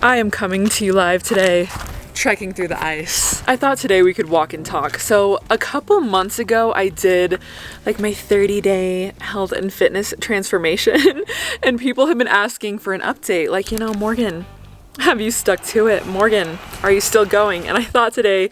I am coming to you live today, trekking through the ice. I thought today we could walk and talk. So a couple months ago, I did like my 30-day health and fitness transformation and people have been asking for an update. Like, you know, Morgan, have you stuck to it? Morgan, are you still going? And I thought today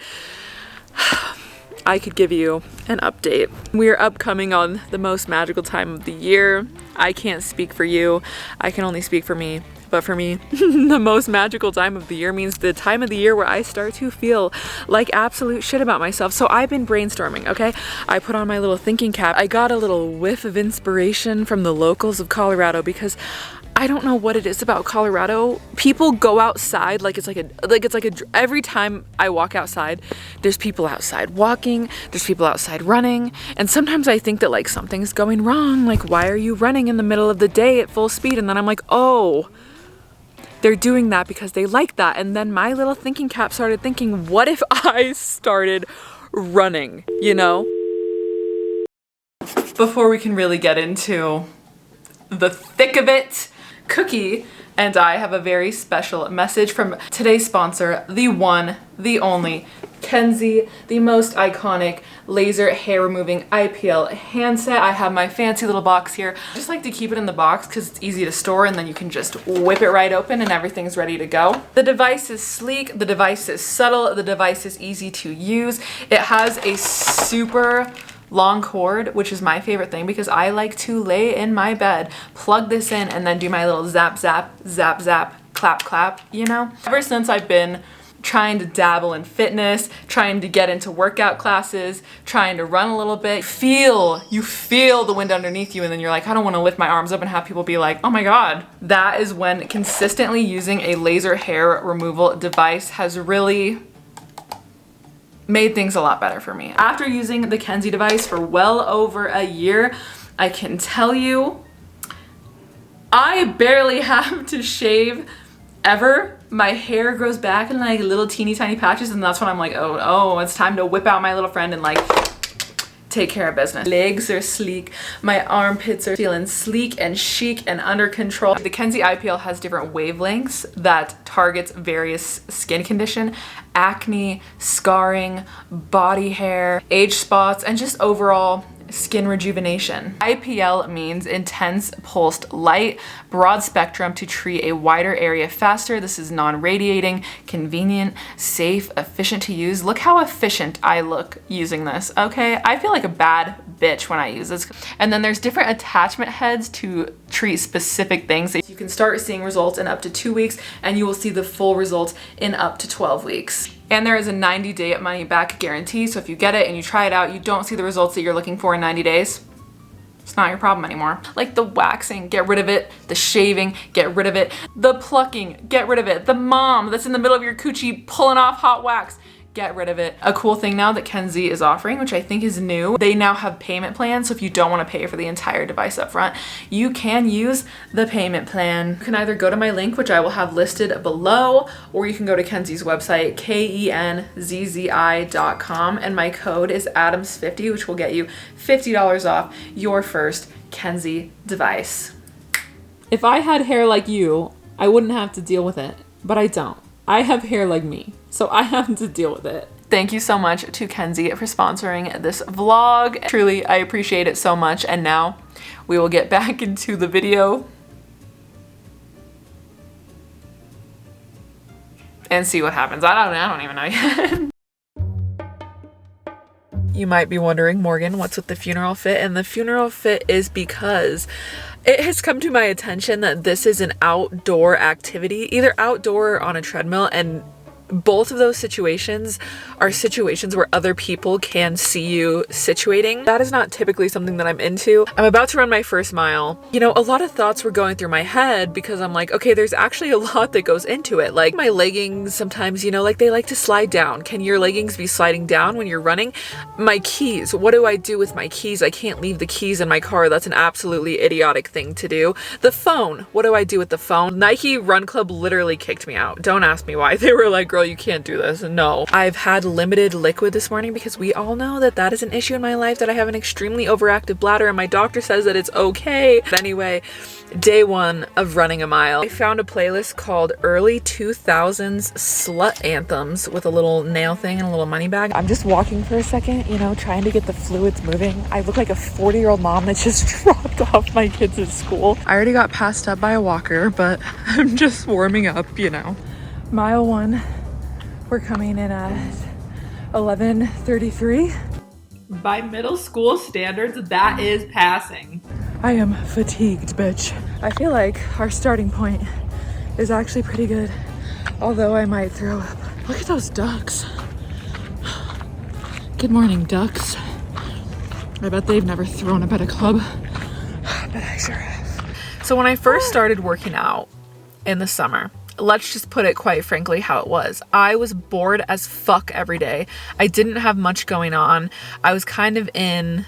I could give you an update. We are upcoming on the most magical time of the year. I can't speak for you. I can only speak for me. But for me, the most magical time of the year means the time of the year where I start to feel like absolute shit about myself. So I've been brainstorming, okay? I put on my little thinking cap. I got a little whiff of inspiration from the locals of Colorado because I don't know what it is about Colorado. People go outside like it's like a every time I walk outside, there's people outside walking, there's people outside running, and sometimes I think that like something's going wrong. Like, why are you running in the middle of the day at full speed? And then I'm like, oh, they're doing that because they like that. And then my little thinking cap started thinking, what if I started running, you know? Before we can really get into the thick of it, Cookie and I have a very special message from today's sponsor, the one, the only, Kenzie, the most iconic laser hair removing IPL handset. I have my fancy little box here. I just like to keep it in the box because it's easy to store and then you can just whip it right open and everything's ready to go. The device is sleek, the device is subtle, the device is easy to use. It has a super long cord, which is my favorite thing because I like to lay in my bed, plug this in, and then do my little zap, zap, zap, zap, clap, clap, you know? Ever since I've been trying to dabble in fitness, trying to get into workout classes, trying to run a little bit, you feel the wind underneath you, and then you're like, I don't want to lift my arms up and have people be like, oh my God. That is when consistently using a laser hair removal device has really made things a lot better for me. After using the Kenzie device for well over a year, I can tell you, I barely have to shave ever. My hair grows back in like little teeny tiny patches, and that's when I'm like, oh, it's time to whip out my little friend and like take care of business. Legs are sleek. My armpits are feeling sleek and chic and under control. The Kenzie IPL has different wavelengths that targets various skin condition, acne, scarring, body hair, age spots, and just overall skin rejuvenation. IPL means intense pulsed light, broad spectrum to treat a wider area faster. This is non-radiating, convenient, safe, efficient to use. Look how efficient I look using this, okay? I feel like a bad bitch when I use this. And then there's different attachment heads to treat specific things. You can start seeing results in up to 2 weeks, and you will see the full results in up to 12 weeks. And there is a 90-day money back guarantee. So if you get it and you try it out, you don't see the results that you're looking for in 90 days, it's not your problem anymore. Like the waxing, get rid of it. The shaving, get rid of it. The plucking, get rid of it. The mom that's in the middle of your coochie pulling off hot wax, get rid of it. A cool thing now that Kenzie is offering, which I think is new, they now have payment plans. So if you don't want to pay for the entire device up front, you can use the payment plan. You can either go to my link, which I will have listed below, or you can go to Kenzie's website, kenzzi.com, and my code is Adams50, which will get you $50 off your first Kenzie device. If I had hair like you, I wouldn't have to deal with it, but I don't. I have hair like me, so I have to deal with it. Thank you so much to Kenzie for sponsoring this vlog. Truly, I appreciate it so much. And now we will get back into the video and see what happens. I don't even know yet. You might be wondering, Morgan, what's with the funeral fit? And the funeral fit is because it has come to my attention that this is an outdoor activity, either outdoor or on a treadmill, and both of those situations are situations where other people can see you situating. That is not typically something that I'm into. I'm about to run my first mile. You know, a lot of thoughts were going through my head because I'm like, okay, there's actually a lot that goes into it. Like my leggings sometimes, you know, like they like to slide down. Can your leggings be sliding down when you're running? My keys, what do I do with my keys? I can't leave the keys in my car. That's an absolutely idiotic thing to do. The phone, what do I do with the phone? Nike Run Club literally kicked me out. Don't ask me why. They were like, girl, you can't do this. No. I've had limited liquid this morning because we all know that that is an issue in my life, that I have an extremely overactive bladder, and my doctor says that it's okay. But anyway, day one of running a mile. I found a playlist called Early 2000s Slut Anthems with a little nail thing and a little money bag. I'm just walking for a second, you know, trying to get the fluids moving. I look like a 40-year-old mom that just dropped off my kids at school. I already got passed up by a walker, but I'm just warming up, you know. Mile one, we're coming in at 11:33. By middle school standards, that is passing. I am fatigued, bitch. I feel like our starting point is actually pretty good, although I might throw up. Look at those ducks. Good morning, ducks. I bet they've never thrown up at a club, but I sure have. So when I first started working out in the summer, let's just put it quite frankly how it was. I was bored as fuck every day. I didn't have much going on. I was kind of in,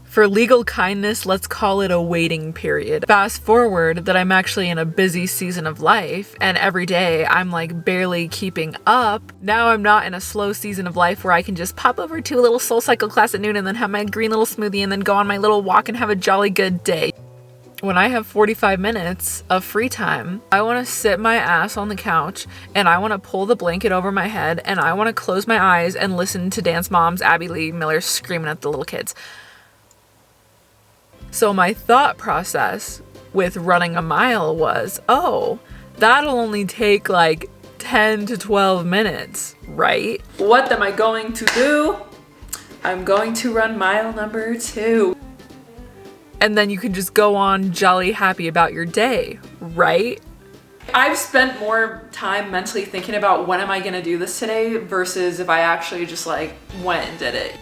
for legal kindness, let's call it a waiting period. Fast forward that I'm actually in a busy season of life, and every day I'm like barely keeping up. Now I'm not in a slow season of life where I can just pop over to a little Soul Cycle class at noon and then have my green little smoothie and then go on my little walk and have a jolly good day. When I have 45 minutes of free time, I want to sit my ass on the couch and I want to pull the blanket over my head and I want to close my eyes and listen to Dance Moms Abby Lee Miller screaming at the little kids. So my thought process with running a mile was, oh, that'll only take like 10 to 12 minutes, right? What am I going to do? I'm going to run mile number 2. And then you can just go on jolly happy about your day, right? I've spent more time mentally thinking about when am I gonna do this today versus if I actually just like went and did it.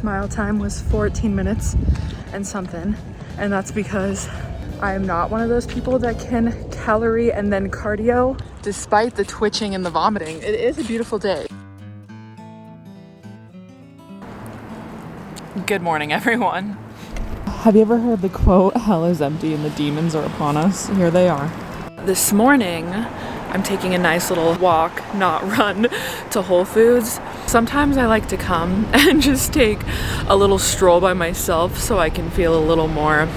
Mile time was 14 minutes and something, and that's because I am not one of those people that can calorie and then cardio. Despite the twitching and the vomiting, it is a beautiful day. Good morning, everyone. Have you ever heard the quote, "Hell is empty and the demons are upon us"? Here they are. This morning, I'm taking a nice little walk, not run, to Whole Foods. Sometimes I like to come and just take a little stroll by myself so I can feel a little more,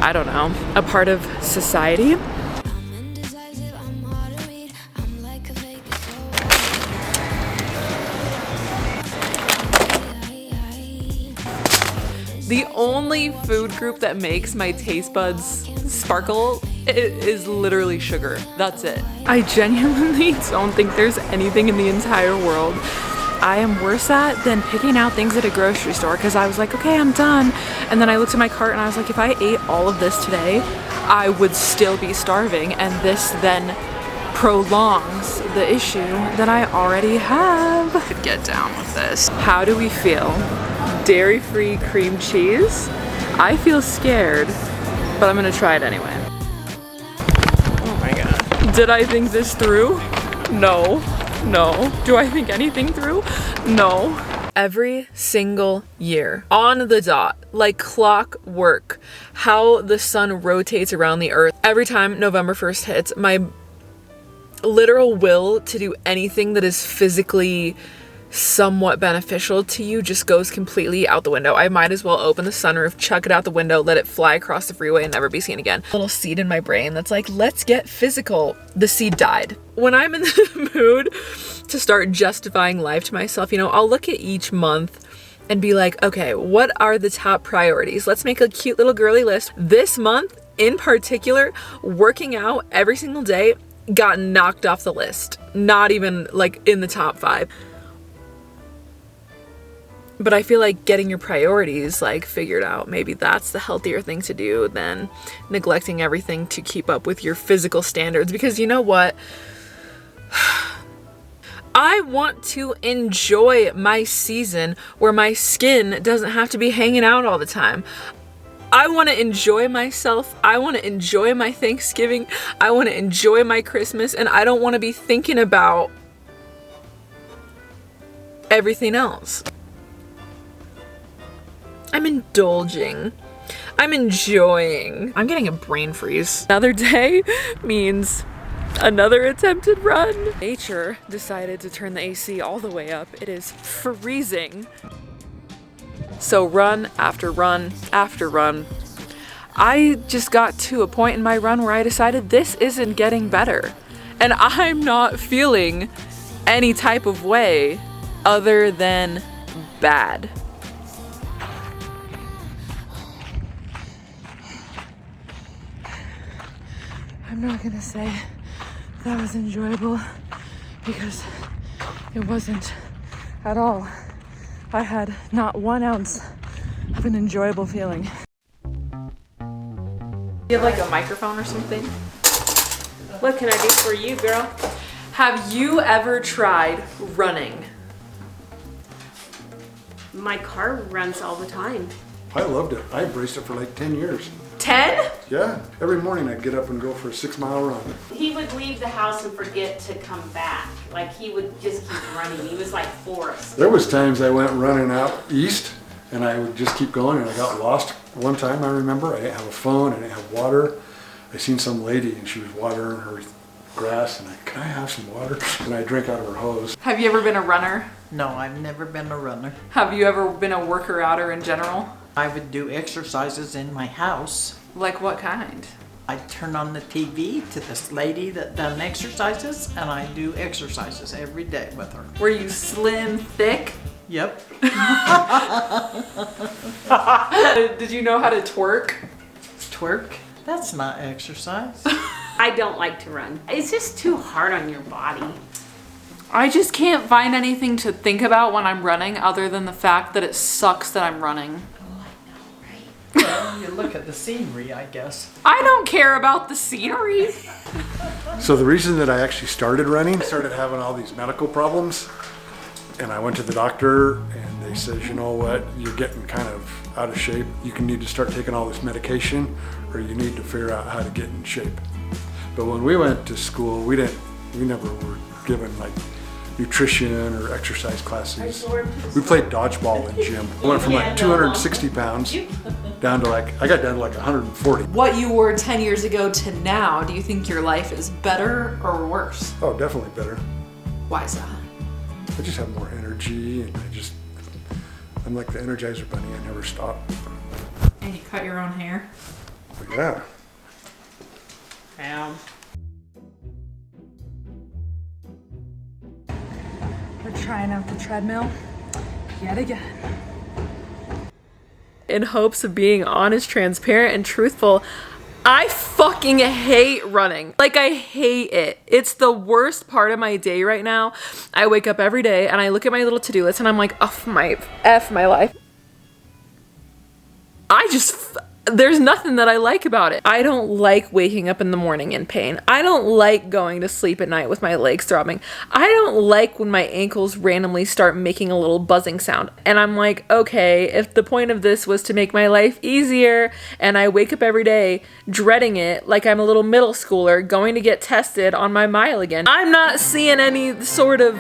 I don't know, a part of society. The only food group that makes my taste buds sparkle is literally sugar. That's it. I genuinely don't think there's anything in the entire world I am worse at than picking out things at a grocery store, because I was like, okay, I'm done. And then I looked at my cart and I was like, if I ate all of this today, I would still be starving. And this then prolongs the issue that I already have. Could get down with this. How do we feel? Dairy-free cream cheese? I feel scared, but I'm gonna try it anyway. Oh my god. Did I think this through? No. No. Do I think anything through? No. Every single year, on the dot, like clockwork, how the sun rotates around the earth. Every time November 1st hits, my literal will to do anything that is physically somewhat beneficial to you just goes completely out the window. I might as well open the sunroof, chuck it out the window, let it fly across the freeway and never be seen again. A little seed in my brain that's like, let's get physical. The seed died. When I'm in the mood to start justifying life to myself, you know, I'll look at each month and be like, okay, what are the top priorities? Let's make a cute little girly list. This month in particular, working out every single day got knocked off the list. Not even like in the top 5. But I feel like getting your priorities like figured out, maybe that's the healthier thing to do than neglecting everything to keep up with your physical standards. Because you know what? I want to enjoy my season where my skin doesn't have to be hanging out all the time. I want to enjoy myself. I want to enjoy my Thanksgiving. I want to enjoy my Christmas. And I don't want to be thinking about everything else. I'm indulging I'm enjoying. I'm getting a brain freeze. Another day means another attempted run. Nature decided to turn the AC all the way up. It is freezing. So run after run after run. I just got to a point in my run where I decided this isn't getting better. And I'm not feeling any type of way other than bad. I'm not gonna say that was enjoyable because it wasn't at all. I had not 1 ounce of an enjoyable feeling. You have like a microphone or something? What can I do for you, girl? Have you ever tried running? My car runs all the time. I loved it. I embraced it for like 10 years. 10? Yeah, every morning I'd get up and go for a 6-mile run. He would leave the house and forget to come back. Like he would just keep running. He was like Forrest. There was times I went running out east and I would just keep going and I got lost. One time I remember I didn't have a phone, I didn't have water. I seen some lady and she was watering her grass and can I have some water? And I drank out of her hose. Have you ever been a runner? No, I've never been a runner. Have you ever been a worker-outer in general? I would do exercises in my house. Like what kind? I'd turn on the TV to this lady that done exercises, and I do exercises every day with her. Were you slim, thick? Yep. Did you know how to twerk? Twerk? That's not exercise. I don't like to run. It's just too hard on your body. I just can't find anything to think about when I'm running other than the fact that it sucks that I'm running. Well, you look at the scenery, I guess. I don't care about the scenery. So the reason that I actually started running, I started having all these medical problems and I went to the doctor and they says, you know what, you're getting kind of out of shape. You can need to start taking all this medication or you need to figure out how to get in shape. But when we went to school, we never were given like nutrition or exercise classes. We played dodgeball in gym. I went from like 260 pounds down to I got down to like 140. What you were 10 years ago to now, do you think your life is better or worse? Oh, definitely better. Why is that? I just have more energy and I'm like the Energizer Bunny, I never stop. And you cut your own hair? But yeah. We're trying out the treadmill yet again. In hopes of being honest, transparent, and truthful, I fucking hate running. Like, I hate it. It's the worst part of my day right now. I wake up every day and I look at my little to-do list and I'm like, F my life. There's nothing that I like about it. I don't like waking up in the morning in pain. I don't like going to sleep at night with my legs throbbing. I don't like when my ankles randomly start making a little buzzing sound. And I'm like, okay, if the point of this was to make my life easier and I wake up every day dreading it like I'm a little middle schooler going to get tested on my mile again, I'm not seeing any sort of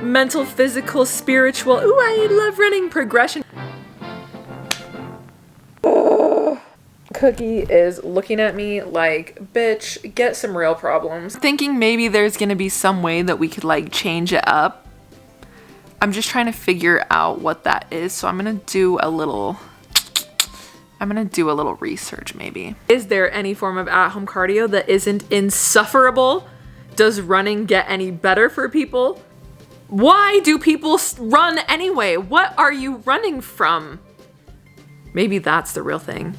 mental, physical, spiritual, ooh, I love running progression. Cookie is looking at me like, bitch, get some real problems. Thinking maybe there's gonna be some way that we could like change it up. I'm just trying to figure out what that is, so I'm gonna do a little research maybe. Is there any form of at-home cardio that isn't insufferable? Does running get any better for people? Why do people run anyway? What are you running from? Maybe that's the real thing.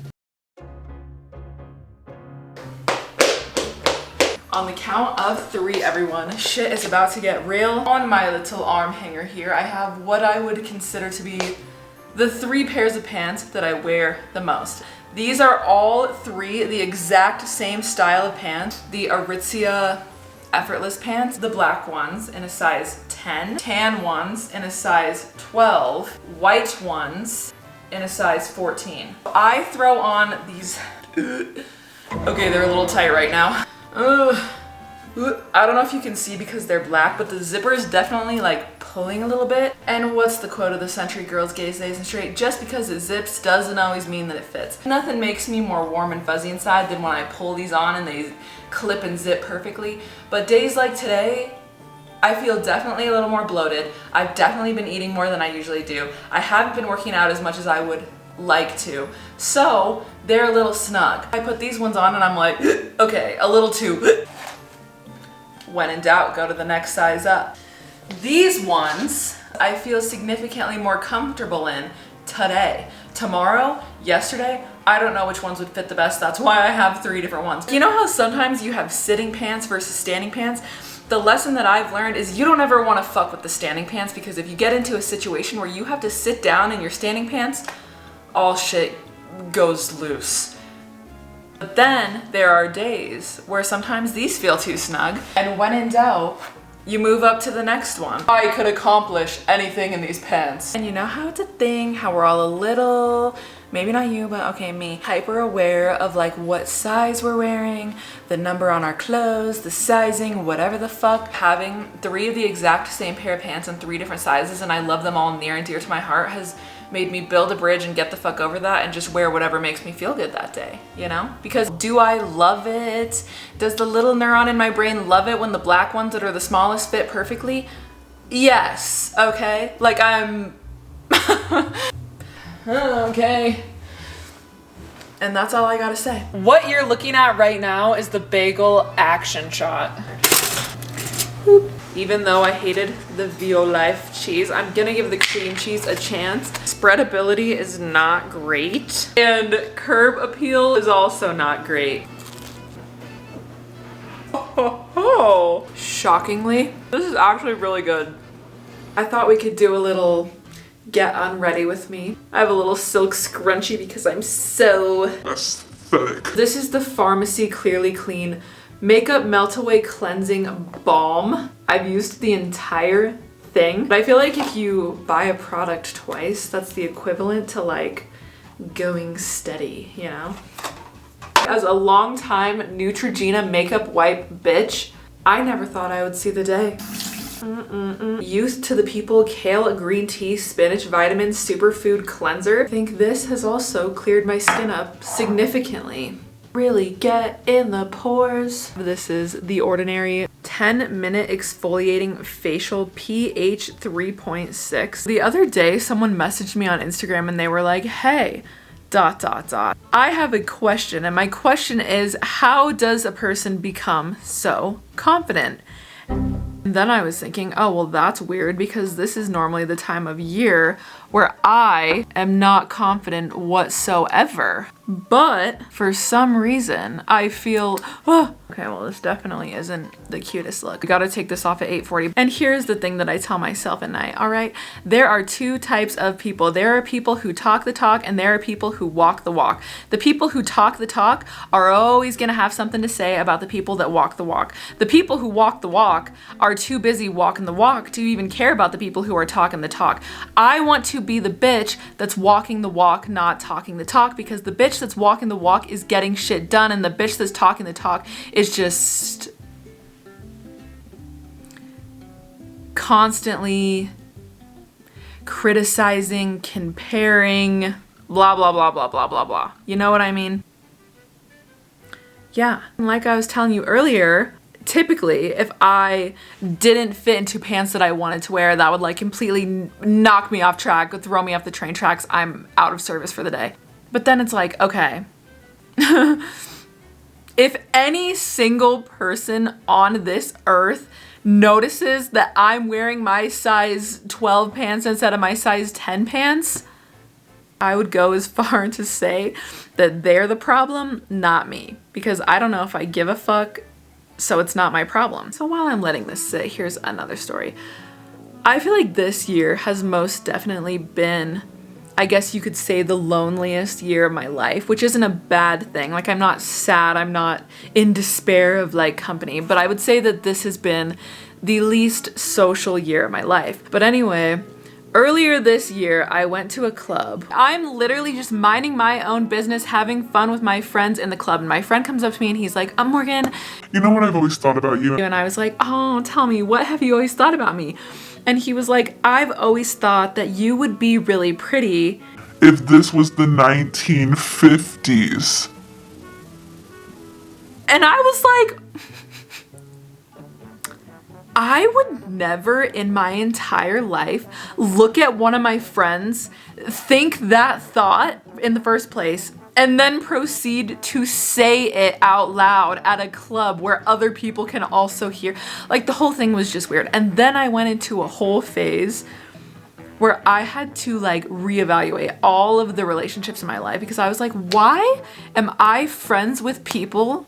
On the count of 3, everyone, shit is about to get real. On my little arm hanger here, I have what I would consider to be the 3 pairs of pants that I wear the most. These are all 3 the exact same style of pants. The Aritzia effortless pants, the black ones in a size 10, tan ones in a size 12, white ones in a size 14. I throw on these, okay, they're a little tight right now. I don't know if you can see because they're black, but the zipper is definitely like pulling a little bit. And what's the quote of the century? Girls, gays, days, and straight. Just because it zips doesn't always mean that it fits. Nothing makes me more warm and fuzzy inside than when I pull these on and they clip and zip perfectly. But days like today, I feel definitely a little more bloated. I've definitely been eating more than I usually do. I haven't been working out as much as I would like to. So they're a little snug. I put these ones on and I'm like, okay, a little too. When in doubt, go to the next size up. These ones I feel significantly more comfortable in today. Tomorrow, yesterday, I don't know which ones would fit the best. That's why I have 3 different ones. You know how sometimes you have sitting pants versus standing pants? The lesson that I've learned is you don't ever want to fuck with the standing pants, because if you get into a situation where you have to sit down in your standing pants, all shit goes loose. But then there are days where sometimes these feel too snug, and when in doubt, you move up to the next one. I could accomplish anything in these pants. And you know how it's a thing, how we're all a little, maybe not you, but okay, me, hyper aware of like what size we're wearing, the number on our clothes, the sizing, whatever the fuck. Having 3 of the exact same pair of pants in 3 different sizes, and I love them all near and dear to my heart, has made me build a bridge and get the fuck over that and just wear whatever makes me feel good that day, you know? Because do I love it? Does the little neuron in my brain love it when the black ones that are the smallest fit perfectly? Yes, okay? Like I'm... okay. And that's all I gotta say. What you're looking at right now is the bagel action shot. Even though I hated the Violife cheese, I'm gonna give the cream cheese a chance. Spreadability is not great, and curb appeal is also not great. Oh, shockingly, this is actually really good. I thought we could do a little get unready with me. I have a little silk scrunchie because I'm so aesthetic. This is the Pharmacy Clearly Clean Makeup Melt Away Cleansing Balm. I've used the entire thing, but I feel like if you buy a product twice, that's the equivalent to like going steady, you know? As a long-time Neutrogena makeup wipe bitch, I never thought I would see the day. Youth to the people kale green tea spinach vitamin superfood cleanser. I think this has also cleared my skin up significantly. Really get in the pores. This is The Ordinary 10-minute exfoliating facial pH 3.6. The other day someone messaged me on Instagram and they were like, hey, ... I have a question, and my question is, how does a person become so confident? And then I was thinking, oh, well, that's weird because this is normally the time of year where I am not confident whatsoever. But for some reason, I feel, oh, okay, well, this definitely isn't the cutest look. I gotta take this off at 8:40. And here's the thing that I tell myself at night, all right? There are 2 types of people. There are people who talk the talk, and there are people who walk the walk. The people who talk the talk are always gonna have something to say about the people that walk the walk. The people who walk the walk are too busy walking the walk to even care about the people who are talking the talk. I want to be the bitch that's walking the walk, not talking the talk, because the bitch that's walking the walk is getting shit done, and the bitch that's talking the talk is just constantly criticizing, comparing, blah, blah, blah, blah, blah, blah, blah. You know what I mean? Yeah. And like I was telling you earlier, typically, if I didn't fit into pants that I wanted to wear, that would like completely knock me off track, would throw me off the train tracks. I'm out of service for the day. But then it's like, okay, if any single person on this earth notices that I'm wearing my size 12 pants instead of my size 10 pants, I would go as far to say that they're the problem, not me. Because I don't know if I give a fuck, so it's not my problem. So while I'm letting this sit, here's another story. I feel like this year has most definitely been, I guess you could say, the loneliest year of my life, which isn't a bad thing. Like, I'm not sad, I'm not in despair of like company, but I would say that this has been the least social year of my life. But anyway, Earlier this year, I went to a club. I'm literally just minding my own business, having fun with my friends in the club. And my friend comes up to me and he's like, Morgan, you know what I've always thought about you? and I was like, oh, tell me, what have you always thought about me? And he was like, I've always thought that you would be really pretty if this was the 1950s. And I was like, I would never in my entire life look at one of my friends, think that thought in the first place, and then proceed to say it out loud at a club where other people can also hear. Like, the whole thing was just weird. And then I went into a whole phase where I had to like reevaluate all of the relationships in my life, because I was like, why am I friends with people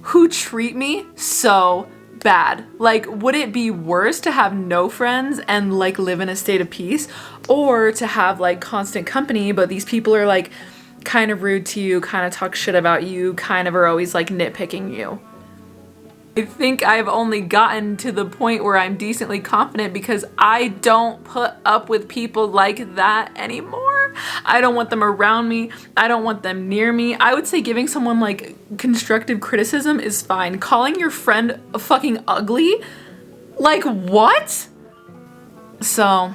who treat me so bad? Like, would it be worse to have no friends and like live in a state of peace, or to have like constant company, but these people are like kind of rude to you, kind of talk shit about you, kind of are always like nitpicking you? I think I've only gotten to the point where I'm decently confident because I don't put up with people like that anymore. I don't want them around me. I don't want them near me. I would say giving someone like constructive criticism is fine. Calling your friend fucking ugly? Like, what? So,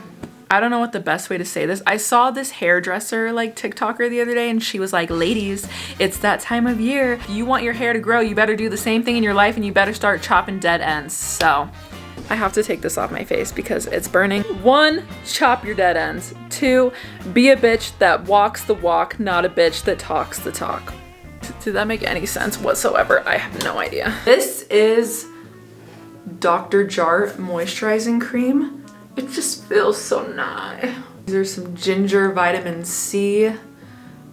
I don't know what the best way to say this. I saw this hairdresser like TikToker the other day, and she was like, ladies, it's that time of year. If you want your hair to grow, you better do the same thing in your life and you better start chopping dead ends. So I have to take this off my face because it's burning. 1, chop your dead ends. 2, be a bitch that walks the walk, not a bitch that talks the talk. Did that make any sense whatsoever? I have no idea. This is Dr. Jart moisturizing cream. It just feels so nice. These are some ginger vitamin C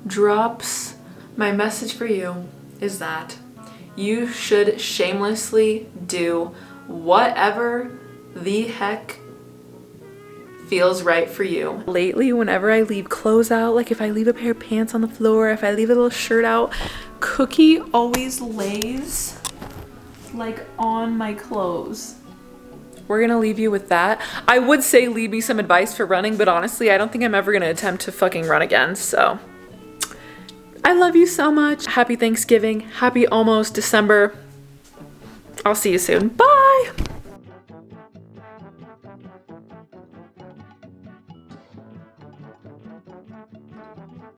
drops. My message for you is that you should shamelessly do whatever the heck feels right for you. Lately, whenever I leave clothes out, like if I leave a pair of pants on the floor, if I leave a little shirt out, Cookie always lays like on my clothes. We're gonna leave you with that. I would say leave me some advice for running, but honestly, I don't think I'm ever gonna attempt to fucking run again, so. I love you so much. Happy Thanksgiving. Happy almost December. I'll see you soon. Bye!